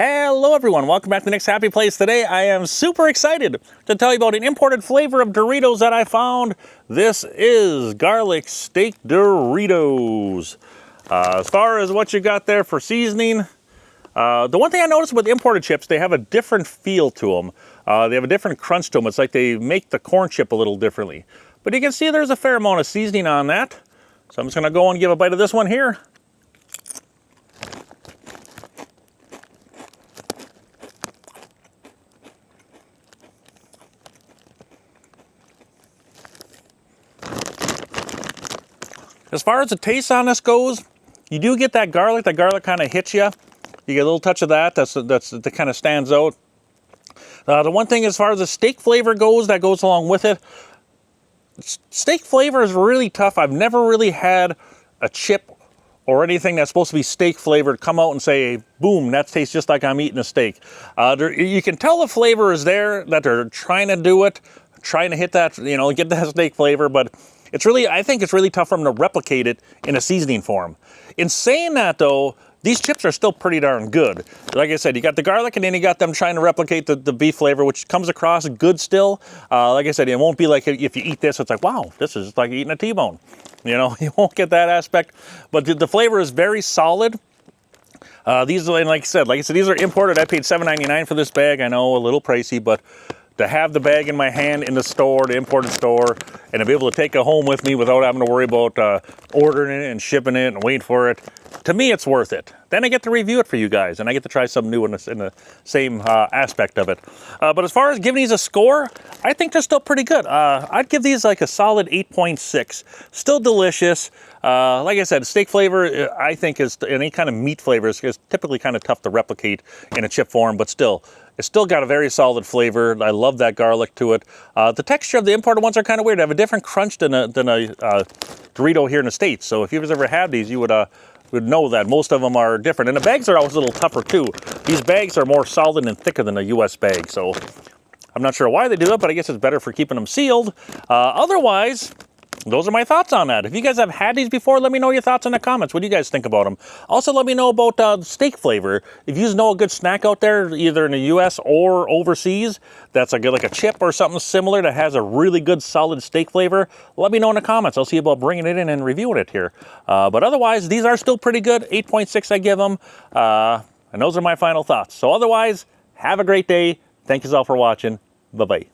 Hello everyone, welcome back to the next happy place. Today I am super excited to tell you about an imported flavor of Doritos that I found. This is garlic steak Doritos. As far as what you got there for seasoning, the one thing I noticed with imported chips, they have a different feel to them. They have a different crunch to them. It's like they make the corn chip a little differently. But you can see there's a fair amount of seasoning on that. So I'm just gonna go and give a bite of this one here. As far as the taste on this goes, you do get that garlic. The garlic kind of hits you. You get a little touch of that. That kind of stands out. The one thing as far as the steak flavor goes, that goes along with it. Steak flavor is really tough. I've never really had a chip or anything that's supposed to be steak flavored come out and say, boom, that tastes just like I'm eating a steak. You can tell the flavor is there, that they're trying to do it, trying to hit that, get that steak flavor, but I think it's really tough for them to replicate it in a seasoning form. In saying that though, these chips are still pretty darn good. Like I said, you got the garlic and then you got them trying to replicate the beef flavor, which comes across good still. Like I said, it won't be like if you eat this, it's like, wow, this is like eating a T-bone. You won't get that aspect, but the flavor is very solid. These are, like I said, these are imported. I paid $7.99 for this bag. I know, a little pricey, but to have the bag in my hand in the store, the imported store, and to be able to take it home with me without having to worry about ordering it and shipping it and waiting for it, to me it's worth it. Then I get to review it for you guys, and I get to try something new in the same aspect of it. But as far as giving these a score, I think they're still pretty good. I'd give these like a solid 8.6. Still delicious. Like I said, steak flavor, I think, is any kind of meat flavor is typically kind of tough to replicate in a chip form, but still, it's still got a very solid flavor. I love that garlic to it. The texture of the imported ones are kind of weird. They have a different crunch than a Dorito here in the States. So if you've ever had these, you would know that most of them are different. And the bags are always a little tougher too. These bags are more solid and thicker than a US bag. So I'm not sure why they do that, but I guess it's better for keeping them sealed. Otherwise, those are my thoughts on that. If you guys have had these before, let me know your thoughts in the comments. What do you guys think about them? Also, let me know about steak flavor. If you know a good snack out there, either in the US or overseas, that's like a chip or something similar that has a really good solid steak flavor, let me know in the comments. I'll see about bringing it in and reviewing it here. But otherwise, these are still pretty good. 8.6 I give them. And those are my final thoughts. So otherwise, have a great day. Thank you all for watching. Bye-bye.